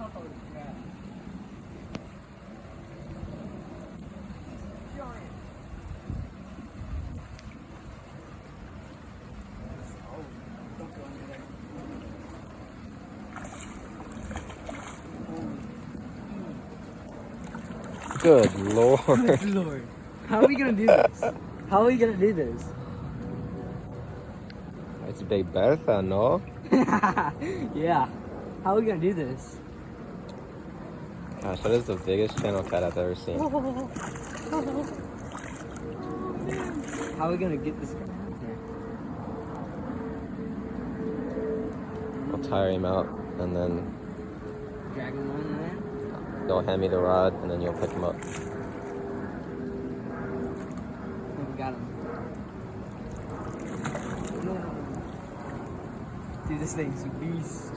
Oh, yeah. Giant. Oh, don't go under there. Good lord. Good lord. How are we gonna do this? How are we gonna do this? It's Big Bertha, no? Yeah. How are we gonna do this? Gosh, that is the biggest channel cat I've ever seen. How are we gonna get this guy here? I'll tire him out, and then Drag him on there? you'll hand me the rod, and then you'll pick him up. I think we got him. Dude, this thing's a beast.